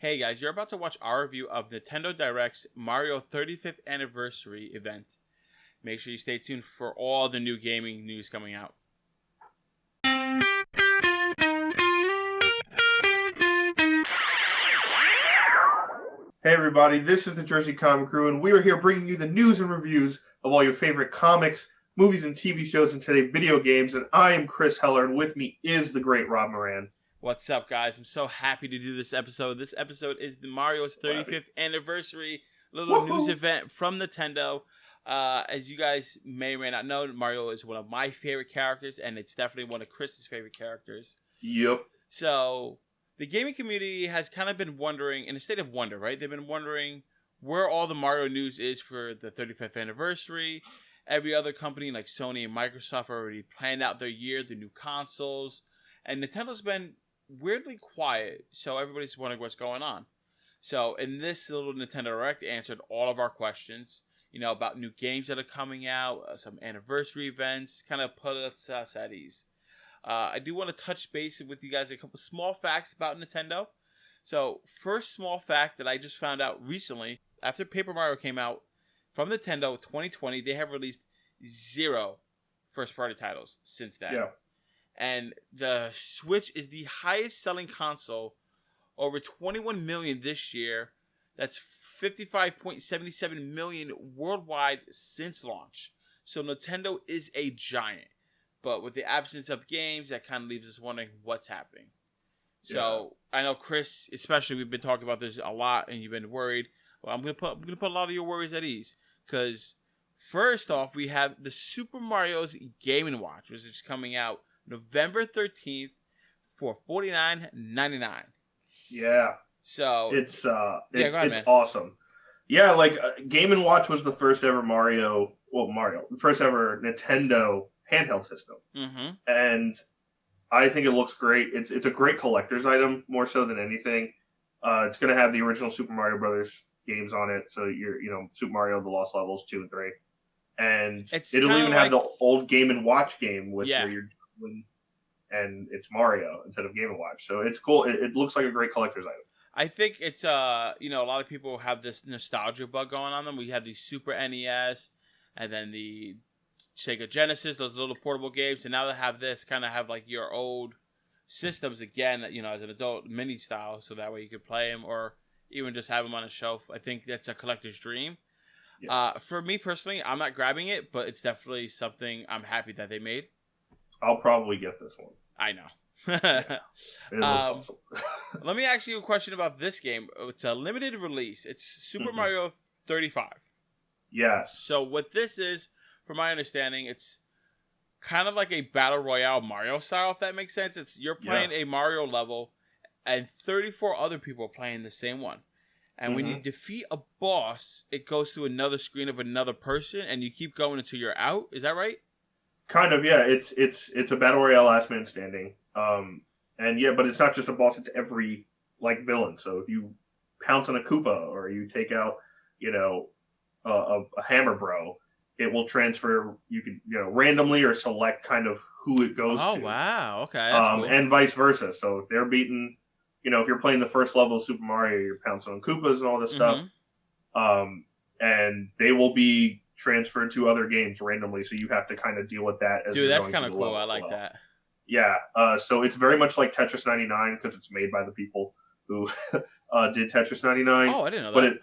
Hey guys, you're about to watch our review of Nintendo Direct's Mario 35th Anniversary event. Make sure you stay tuned for all the new gaming news coming out. Hey everybody, this is the Jersey Comic Crew, and we are here bringing you the news and reviews of all your favorite comics, movies, and TV shows, and today video games. And I am Chris Heller, and with me is the great Rob Moran. What's up, guys? I'm so happy to do this episode. This episode is the Mario's 35th anniversary little news event from Nintendo. As you guys may or may not know, Mario is one of my favorite characters, and it's definitely one of Chris's favorite characters. Yep. So the gaming community has kind of been wondering, in a state of wonder, right? They've been wondering where all the Mario news is for the 35th anniversary. Every other company like Sony and Microsoft already planned out their year, the new consoles. And Nintendo's been weirdly quiet, so everybody's wondering what's going on. So in this little Nintendo Direct, answered all of our questions, about new games that are coming out, some anniversary events, kind of put us at ease. I do want to touch base with you guys a couple small facts about Nintendo. So first small fact that I just found out recently, after Paper Mario came out from Nintendo 2020, they have released 0 first-party titles since then. Yeah. And the Switch is the highest selling console, over 21 million this year. That's 55.77 million worldwide since launch. So Nintendo is a giant. But with the absence of games, that kind of leaves us wondering what's happening. So I know Chris, especially, we've been talking about this a lot, and you've been worried. Well, I'm gonna put a lot of your worries at ease, because first off, we have the Super Mario's Game & Watch, which is coming out November 13th for $49.99. Yeah. So it's man. awesome. Yeah, Game & Watch was the first ever the first ever Nintendo handheld system. Mm-hmm. And I think it looks great. It's a great collector's item, more so than anything. It's going to have the original Super Mario Brothers games on it, so Super Mario: The Lost Levels 2 and 3, and it'll even have the old Game & Watch game with where you're doing, and it's Mario instead of Game & Watch. So it's cool. It looks like a great collector's item. I think it's a lot of people have this nostalgia bug going on them. We had the Super NES, and then the Sega Genesis, those little portable games, and now they have this, kind of have like your old systems again, as an adult mini style, so that way you could play them or even just have them on a shelf. I think that's a collector's dream. Yeah. For me personally, I'm not grabbing it, but it's definitely something I'm happy that they made. I'll probably get this one. I know. Yeah. It looks awesome. Let me ask you a question about this game. It's a limited release. It's Super Mario 35. Yes. So what this is, from my understanding, it's kind of like a Battle Royale Mario style, if that makes sense. You're playing a Mario level, and 34 other people are playing the same one. And when you defeat a boss, it goes to another screen of another person, and you keep going until you're out. Is that right? Kind of, yeah. It's a Battle Royale last man standing. But it's not just a boss, it's every villain. So if you pounce on a Koopa or you take out, a Hammer Bro, it will transfer, you can, randomly or select kind of who it goes to. Oh, wow. Okay, that's cool. And vice versa. So if they're beaten, if you're playing the first level of Super Mario, you're pouncing on Koopas and all this stuff. And they will be transferred to other games randomly, so you have to kind of deal with that. Dude, that's kind of cool. I like that. Yeah. So it's very much like Tetris 99, because it's made by the people who did Tetris 99. Oh, I didn't know that.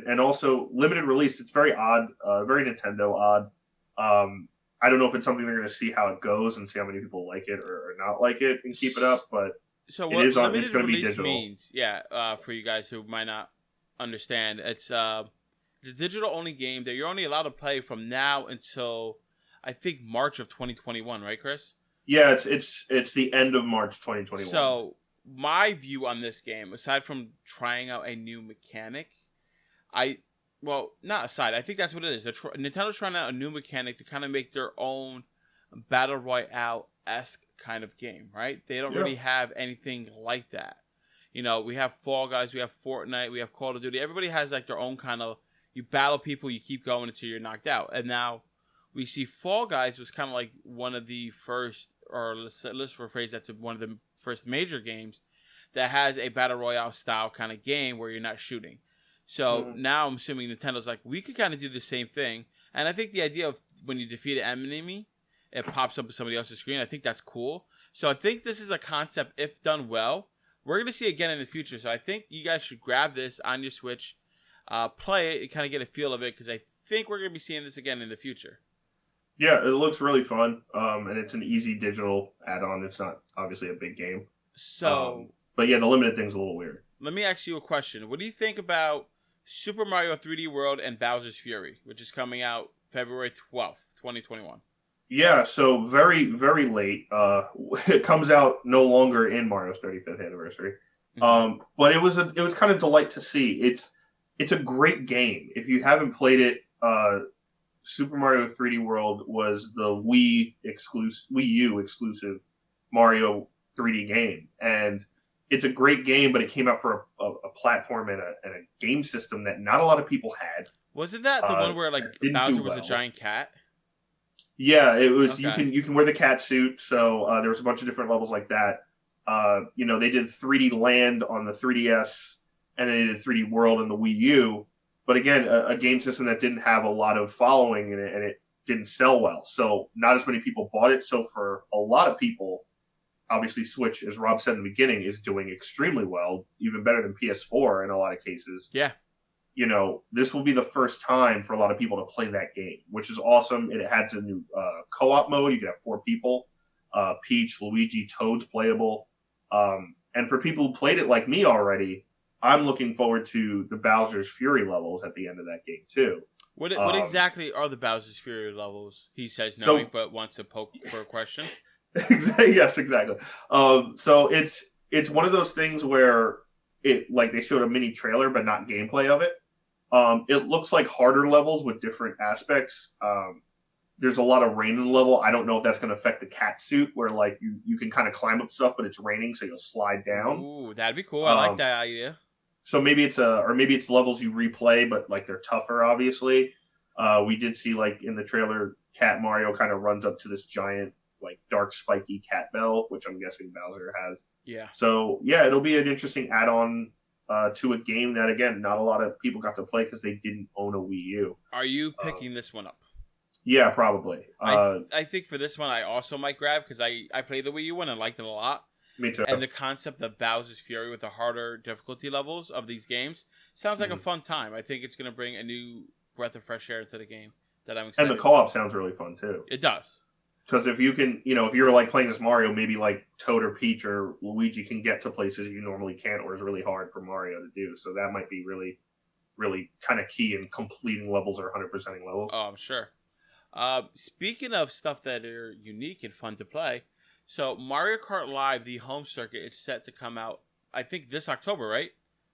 And also limited release. It's very odd, very Nintendo odd. I don't know if it's something they're going to see how it goes and see how many people like it or not like it and keep it up. But so what it's going to be digital. Means, for you guys who might not understand, it's a digital only game that you're only allowed to play from now until I think March of 2021, right, Chris? Yeah, it's the end of March 2021. So my view on this game, aside from trying out a new mechanic, I think that's what it is. Nintendo's trying out a new mechanic to kind of make their own Battle Royale-esque kind of game, right? They don't really have anything like that. We have Fall Guys, we have Fortnite, we have Call of Duty. Everybody has their own kind of, you battle people, you keep going until you're knocked out. And now we see Fall Guys was kind of like one of the first, or let's rephrase that to one of the first major games that has a battle royale style kind of game where you're not shooting. So Mhm. now I'm assuming Nintendo's like, we could kind of do the same thing. And I think the idea of when you defeat an enemy, it pops up on somebody else's screen. I think that's cool. So I think this is a concept, if done well, we're going to see again in the future. So I think you guys should grab this on your Switch, play it, and kind of get a feel of it, because I think we're going to be seeing this again in the future. Yeah, it looks really fun, and it's an easy digital add-on. It's not obviously a big game, So but yeah, the limited thing's a little weird. let me ask you a question. What do you think about Super Mario 3D World and Bowser's Fury, which is coming out February 12th, 2021? Yeah, so very very late. It comes out no longer in Mario's 35th anniversary, Mm-hmm. but it was kind of delight to see. It's a great game. If you haven't played it, Super Mario 3D World was the Wii U exclusive Mario 3D game, and it's a great game. But it came out for a platform and a game system that not a lot of people had. Wasn't that the one where like That didn't do Bowser was a well. giant cat? Yeah, it was. Okay. You can wear the cat suit, so there was a bunch of different levels like that. They did 3D Land on the 3DS, and then they did 3D World on the Wii U. But again, a game system that didn't have a lot of following in it, and it didn't sell well. So not as many people bought it. So for a lot of people, obviously Switch, as Rob said in the beginning, is doing extremely well, even better than PS4 in a lot of cases. Yeah. This will be the first time for a lot of people to play that game, which is awesome. It has a new co-op mode. You can have 4 people, Peach, Luigi, Toad's playable. And for people who played it like me already, I'm looking forward to the Bowser's Fury levels at the end of that game too. What Um, exactly are the Bowser's Fury levels? He says knowing, so but wants to poke for a question. yes, exactly. So it's one of those things where it like they showed a mini trailer but not gameplay of it. It looks like harder levels with different aspects. There's a lot of rain in the level. I don't know if that's going to affect the cat suit, where like you can kind of climb up stuff, but it's raining, so you'll slide down. Ooh, that'd be cool. I like Um, that idea. so maybe it's levels you replay, but like they're tougher. Obviously, we did see like in the trailer, Cat Mario kind of runs up to this giant like dark spiky cat bell, which I'm guessing Bowser has. Yeah. So yeah, it'll be an interesting add-on to a game that again not a lot of people got to play because they didn't own a Wii U. Are you Um, picking this one up? yeah, probably. I think for this one I also might grab, because I played the Wii U one and liked it a lot. Me too. And the concept of Bowser's Fury with the harder difficulty levels of these games sounds like a Mhm. fun time. I think it's going to bring a new breath of fresh air into the game that I'm And the excited about. co-op sounds really fun too. It does. Because if you can, if you're like playing as Mario, maybe like Toad or Peach or Luigi can get to places you normally can't, or is really hard for Mario to do. So that might be really, really kind of key in completing levels or 100%ing levels. Oh, I'm sure. Speaking of stuff that are unique and fun to play, so Mario Kart Live, the home circuit, is set to come out, I think, this October, right?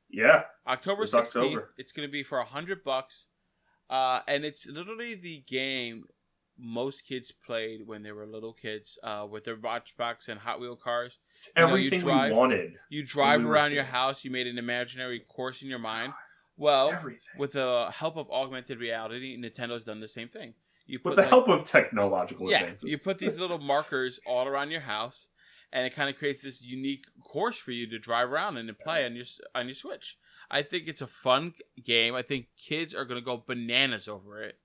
Yeah, October this 16th. October. It's going to be for $100. And it's literally the game most kids played when they were little kids, with their Matchbox and Hot Wheel cars. It's You know, you everything we drive, wanted you when we drive were around your kids. house. You made an imaginary course in your mind. Well, Everything. with the help of augmented reality, Nintendo's done the same thing. You With put the like, help of technological yeah, you advances. put these little markers all around your house, and it kind of creates this unique course for you to drive around and to play on your Switch. I think it's a fun game. I think kids are gonna go bananas over it.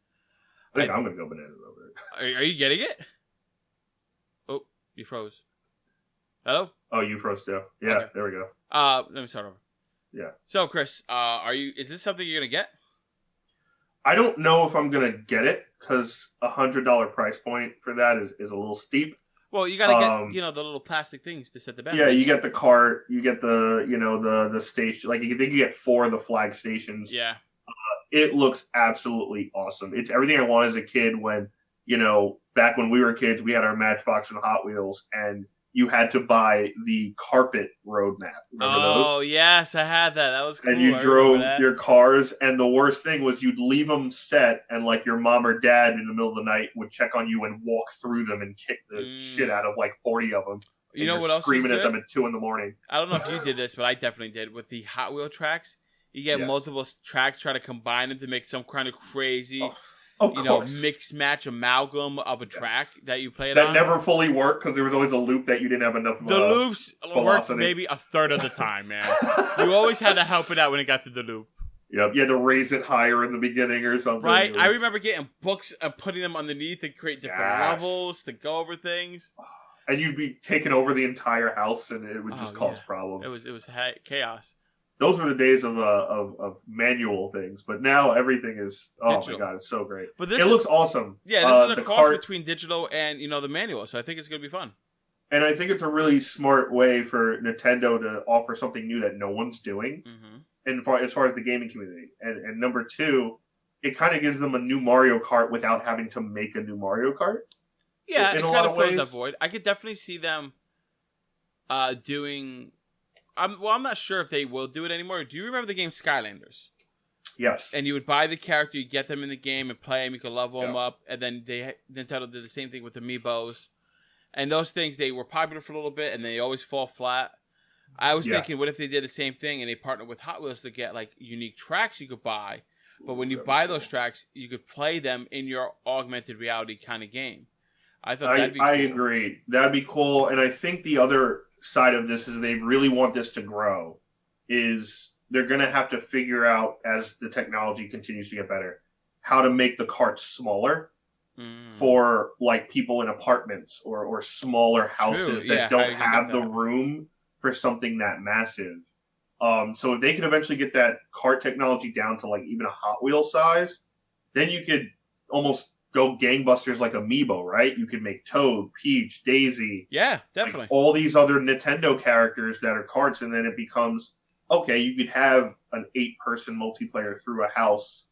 I think I'm going to go bananas over it. Are you getting it? Oh, you froze. Hello? Oh, you froze too. Yeah, Okay. there we go. Let me start over. Yeah. So, Chris, is this something you're gonna get? I don't know if I'm going to get it because $100 price point for that is a little steep. Well, you gotta get, Um, the little plastic things to set the Yeah, you batteries. get the cart, you get the station. Like you think you get 4 of the flag stations. Yeah. It looks absolutely awesome. It's everything I wanted as a kid when back when we were kids, we had our Matchbox and Hot Wheels, and you had to buy the carpet roadmap. Remember Oh those? yes, I had that. That was And cool. you I remember drove that. your cars, and the worst thing was you'd leave them set, and like your mom or dad in the middle of the night would check on you and walk through them and kick the shit Mm. out of like 40 of them, You and know you're what else was screaming at them good? at 2 in the morning. I don't know if you did this, but I definitely did with the Hot Wheel tracks. You get Yes. multiple tracks, try to combine them to make some kind of crazy Oh, Of course. mix match amalgam of a track Yes. that you played That on. never fully worked because there was always a loop that you didn't have enough The loops worked velocity. maybe a third of the time, man. You always had to help it out when it got to the loop. Yep, you had to raise it higher in the beginning or something. Right? I remember getting books and putting them underneath to create different Yes. levels, to go over things. And you'd be taking over the entire house, and it would just cause Yeah. problems. It was chaos. Those were the days of manual things, but now everything is Digital. my god, it's so great. But It looks awesome. Yeah, this is a the cross cart, between digital and the manual, so I think it's gonna be fun. and I think it's a really smart way for Nintendo to offer something new that no one's doing, and as far as the gaming community. And number two, it kind of gives them a new Mario Kart without having to make a new Mario Kart. Yeah, in it a kind lot of of fills ways. that void. I could definitely see them doing. I'm not sure if they will do it anymore. Do you remember the game Skylanders? Yes. And you would buy the character, you get them in the game and play them. You could level them up, and then Nintendo did the same thing with Amiibos. And those things, they were popular for a little bit, and they always fall flat. I was thinking, what if they did the same thing and they partnered with Hot Wheels to get like unique tracks you could buy, but when you buy those tracks, you could play them in your augmented reality kind of game. I thought that'd be cool. I agree. That'd be cool. And I think the other side of this is they really want this to grow. Is they're going to have to figure out, as the technology continues to get better, how to make the carts smaller for like people in apartments or smaller houses that don't have the room for something that massive. So if they can eventually get that cart technology down to like even a Hot Wheel size, then you could almost go gangbusters like Amiibo, right? You could make Toad, Peach, Daisy. Yeah, definitely. Like all these other Nintendo characters that are carts, and then it becomes, okay, you could have an 8-person multiplayer through a house,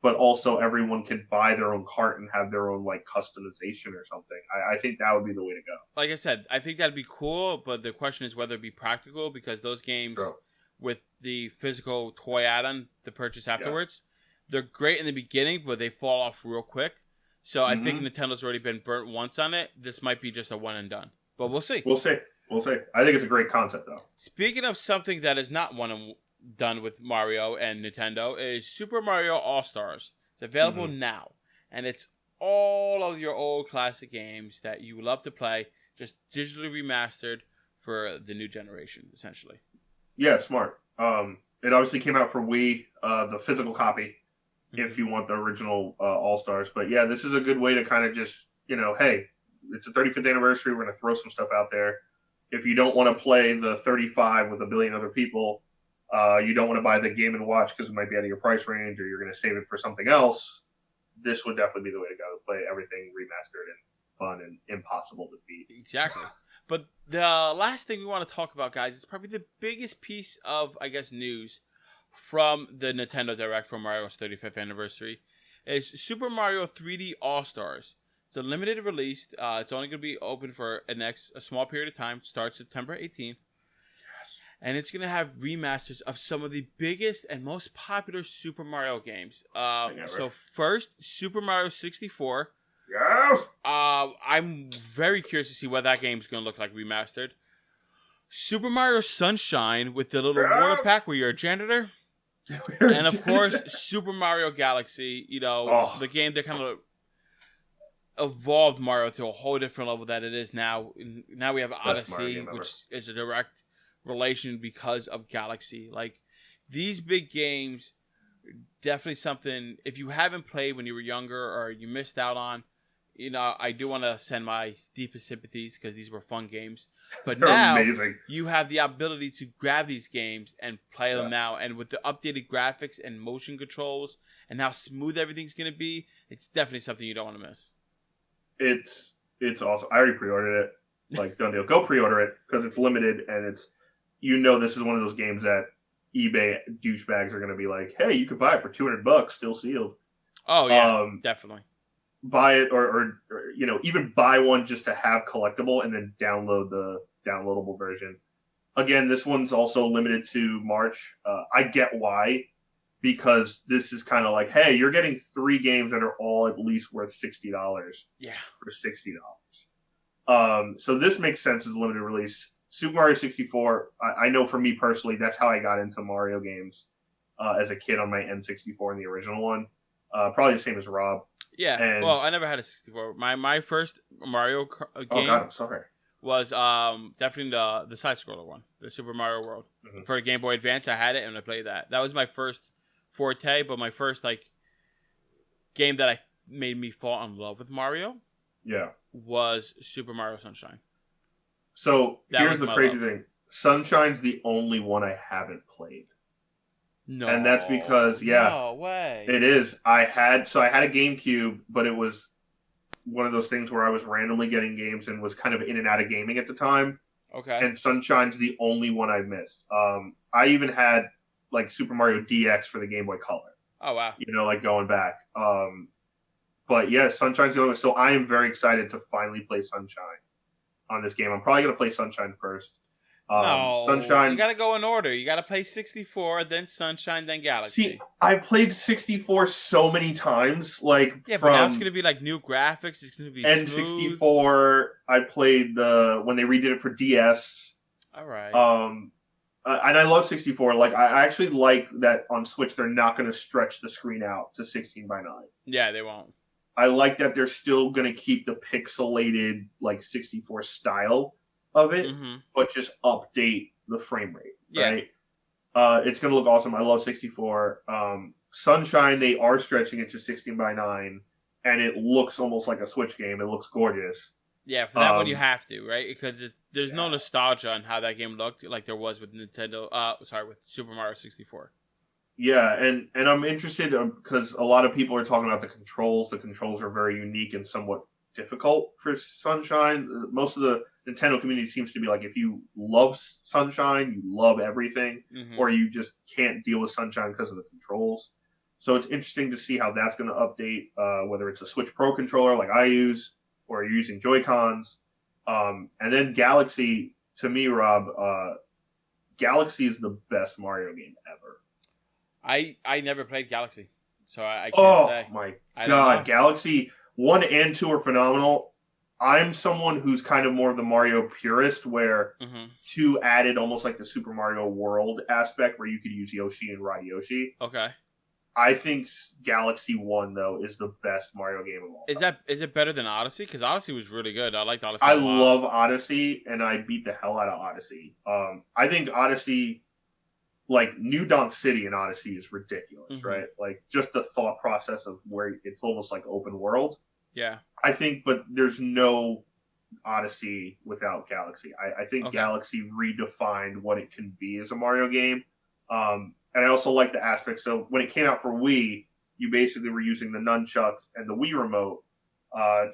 but also everyone can buy their own cart and have their own like customization or something. I think that would be the way to go. Like I said, I think that'd be cool, but the question is whether it'd be practical, because those games with the physical toy add-on to purchase afterwards, they're great in the beginning, but they fall off real quick. So I think Nintendo's already been burnt once on it. This might be just a one and done, but we'll see. We'll see. I think it's a great concept, though. Speaking of something that is not one and done with Mario and Nintendo, is Super Mario All-Stars. It's available now, and it's all of your old classic games that you love to play, just digitally remastered for the new generation, essentially. Yeah, it's smart. It obviously came out for Wii, the physical copy, if you want the original All-Stars. But yeah, this is a good way to kind of just, hey, it's a 35th anniversary. We're going to throw some stuff out there. If you don't want to play the 35 with a billion other people, you don't want to buy the Game & Watch because it might be out of your price range, or you're going to save it for something else, this would definitely be the way to go. Play everything remastered and fun and impossible to beat. Exactly. But the last thing we want to talk about, guys, is probably the biggest piece of, I guess, news from the Nintendo Direct for Mario's 35th anniversary is Super Mario 3D All-Stars. It's a limited release. It's only going to be open for a small period of time. It starts September 18th. And it's going to have remasters of some of the biggest and most popular Super Mario games. So first, Super Mario 64. Yes! I'm very curious to see what that game is going to look like remastered. Super Mario Sunshine with the little water pack where you're a janitor. And of course, Super Mario Galaxy, the game that kind of evolved Mario to a whole different level that it is now. Now we have Odyssey, which is a direct relation because of Galaxy. Like, these big games, definitely something, if you haven't played when you were younger or you missed out on, I do want to send my deepest sympathies because these were fun games. But now amazing. You have the ability to grab these games and play them now. And with the updated graphics and motion controls and how smooth everything's going to be, it's definitely something you don't want to miss. It's awesome. I already pre-ordered it. Like, done deal. Go pre-order it because it's limited, and it's, this is one of those games that eBay douchebags are going to be like, hey, you could buy it for $200, still sealed. Oh yeah, definitely. Buy it or even buy one just to have collectible and then download the downloadable version. Again, this one's also limited to March. I get why, because this is kind of like, hey, you're getting 3 games that are all at least worth $60. Yeah. For $60. So this makes sense as a limited release. Super Mario 64, I know for me personally, that's how I got into Mario games as a kid on my N64 and the original one. Probably the same as Rob. Yeah. And Well, I never had a 64. My first oh god, game I'm sorry. was definitely the side scroller one, the Super Mario World. Mhm. For Game Boy Advance, I had it and I played that. That was my first forte, but my first like game that I made me fall in love with Mario Yeah. was Super Mario Sunshine. So That here's was the my crazy love. thing. Sunshine's the only one I haven't played. And that's No, because yeah, no way. it is. I had a GameCube, but it was one of those things where I was randomly getting games and was kind of in and out of gaming at the time. Okay. And Sunshine's the only one I missed. I even had like Super Mario DX for the Game Boy Color. Oh wow. Like going back. But yeah, Sunshine's the only one. So I am very excited to finally play Sunshine on this game. I'm probably gonna play Sunshine first. No, you Sunshine. gotta go in order. You gotta play 64, then Sunshine, then See, Galaxy. I played 64 so many times, like Yeah, but now it's from gonna be like new graphics. It's gonna be smooth. N64. I played when they redid it for DS. All right. Um, and I love 64. Like I actually like that on Switch they're not going to stretch the screen out to 16 by 9. Yeah, they won't. I like that they're still going to keep the pixelated like 64 style of it, Mm-hmm. but just update the frame rate, Yeah. right? It's going to look awesome. I love 64. Sunshine, they are stretching it to 16 by 9, and it looks almost like a Switch game. It looks gorgeous. Yeah, for that one you Um, have to, right? Because there's no yeah. nostalgia on how that game looked like there was with Nintendo. With Super Mario 64. Yeah, and I'm interested because a lot of people are talking about the controls. The controls are very unique and somewhat difficult for Sunshine. Most of the Nintendo community seems to be like, if you love Sunshine, you love everything, Mm-hmm. or you just can't deal with Sunshine because of the controls. So it's interesting to see how that's going to update, whether it's a Switch Pro controller like I use, or you're using Joy Cons. And then Galaxy, to me, Rob, Galaxy is the best Mario game ever. I never played Galaxy, so I can't Oh say. my I don't god, know. Galaxy 1 and 2 are phenomenal. I'm someone who's kind of more of the Mario purist, where Mm-hmm. 2 added almost like the Super Mario World aspect where you could use Yoshi and ride Yoshi. Okay. I think Galaxy 1, though, is the best Mario game of all time. Is it better than Odyssey? Because Odyssey was really good. I liked Odyssey I a lot. love Odyssey, and I beat the hell out of Odyssey. I think Odyssey, like New Donk City in Odyssey, is ridiculous, Mm-hmm. right? Like just the thought process of where it's almost like open world. Yeah. I think, but there's no Odyssey without Galaxy. I think Okay. Galaxy redefined what it can be as a Mario game. And I also like the aspect. So when it came out for Wii, you basically were using the nunchuck and the Wii remote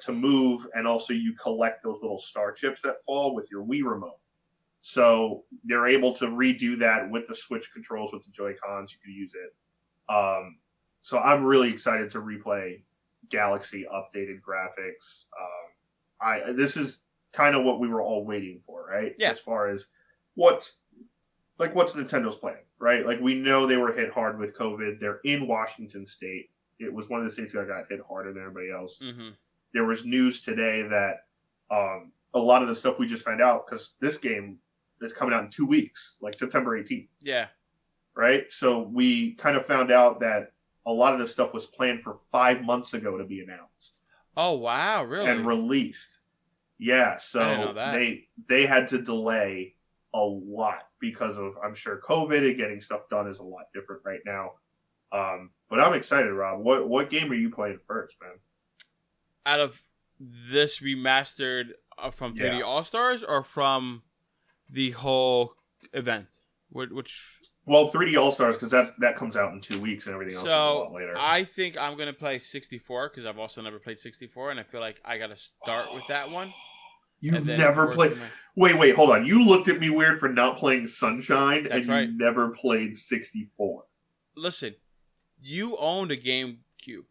to move, and also you collect those little star chips that fall with your Wii remote. So they're able to redo that with the Switch controls, with the Joy Cons. You could use it. So I'm really excited to replay Galaxy updated graphics. This is kind of what we were all waiting for, right? Yeah. As far as what's Nintendo's plan, right? Like we know they were hit hard with COVID. They're in Washington State. It was one of the states that got hit harder than everybody else. Mm-hmm. There was news today that a lot of the stuff we just found out, because this game is coming out in 2 weeks, like September 18th. Yeah. Right? So we kind of found out that a lot of this stuff was planned for 5 months ago to be announced Oh wow, and really? released. Yeah, I didn't know so that. they had to delay a lot because of, I'm sure, COVID, and getting stuff done is a lot different right now. But I'm excited, Rob. What game are you playing first, man? Out of this remastered from 3D Yeah. All Stars or from the whole event? Which? Well, 3D All Stars, because that comes out in 2 weeks, and everything else is a So lot later. I think I'm gonna play 64 because I've also never played 64, and I feel like I gotta start with that one You've and then never work played. to my. Wait, hold on. You looked at me weird for not playing Sunshine, and That's right. you never played 64. Listen, you owned a GameCube.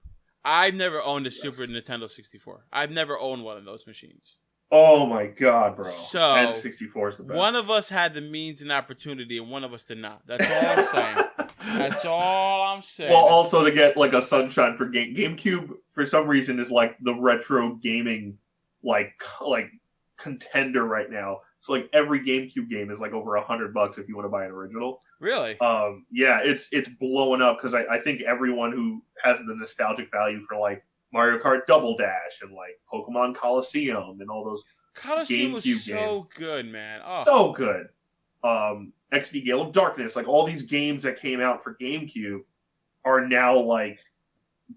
I've never owned a Super Yes. Nintendo 64. I've never owned one of those machines. Oh my god, bro. So N64 is the best. one of us had the means and opportunity, and one of us did not. That's all I'm saying. That's all I'm saying. Well, also to get like a Sunshine for GameCube, for some reason, is like the retro gaming like contender right now. So like every GameCube game is like over $100 if you want to buy an original. Really? Yeah, it's blowing up because I think everyone who has the nostalgic value for like Mario Kart Double Dash and like Pokemon Coliseum and all those Coliseum was GameCube games. so good, man. Oh, So good. XD Gale of Darkness, like all these games that came out for GameCube are now like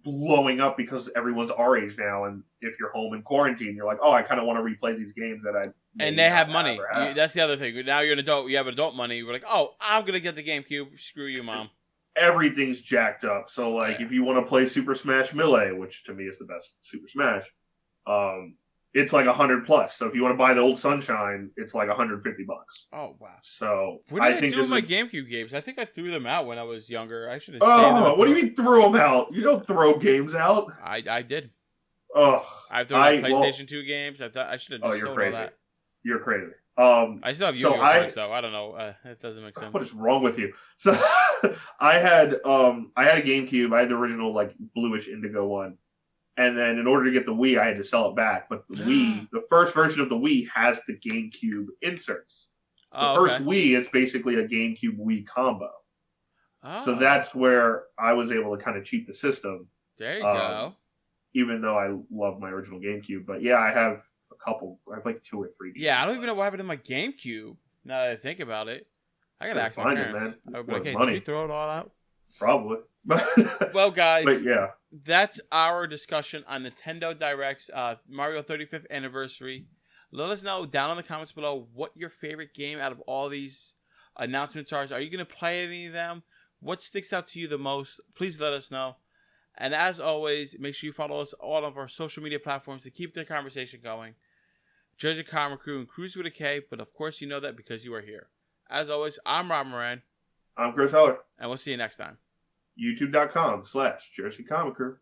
blowing up because everyone's our age now, and if you're home in quarantine, you're like, oh, I kind of want to replay these games that I and may they not have have money. or have. That's the other thing. Now you're an adult. You have adult money. We're like, oh, I'm gonna get the GameCube. Screw you, mom. Everything's jacked up. So like, Yeah. if you want to play Super Smash Melee, which to me is the best Super Smash, it's like 100 plus. So if you want to buy the old Sunshine, it's like $150. Oh wow. So What did I I think do this with is my a GameCube games? I think I threw them out when I was younger. I should have saved them. oh, what do you mean threw them out? You don't throw games out. I did. Oh, I threw my well, PlayStation 2 games. I thought I should have oh, just you're sold all crazy. that. You're crazy. I still have So Yu-Gi-Oh cards though. I don't know. That doesn't make what sense. is wrong with you? So I had a GameCube. I had the original like bluish indigo one, and then in order to get the Wii, I had to sell it back. But the Wii, the first version of the Wii, has the GameCube inserts. The Oh, first okay. Wii, it's basically a GameCube Wii combo. So Oh, that's where I was able to kind of cheat the system, there you um, go. even though I love my original GameCube. But yeah, I have a couple. I have like 2 or 3 Yeah, I games. don't even know what happened to my GameCube. Now that I think about it, I gotta Couldn't ask my find it, man. parents. I would be like, With "Hey, did you money, throw it all out?" probably. Well, But guys, yeah, that's our discussion on Nintendo Direct's Mario 35th anniversary. Let us know down in the comments below what your favorite game out of all these announcements are. Are you gonna play any of them? What sticks out to you the most? Please let us know. And as always, make sure you follow us on all of our social media platforms to keep the conversation going. Jersey Comic Crew and Cruise with a K, but of course you know that because you are here. As always, I'm Rob Moran, I'm Chris Heller. and we'll see you next time. YouTube.com/Jersey Comic Crew.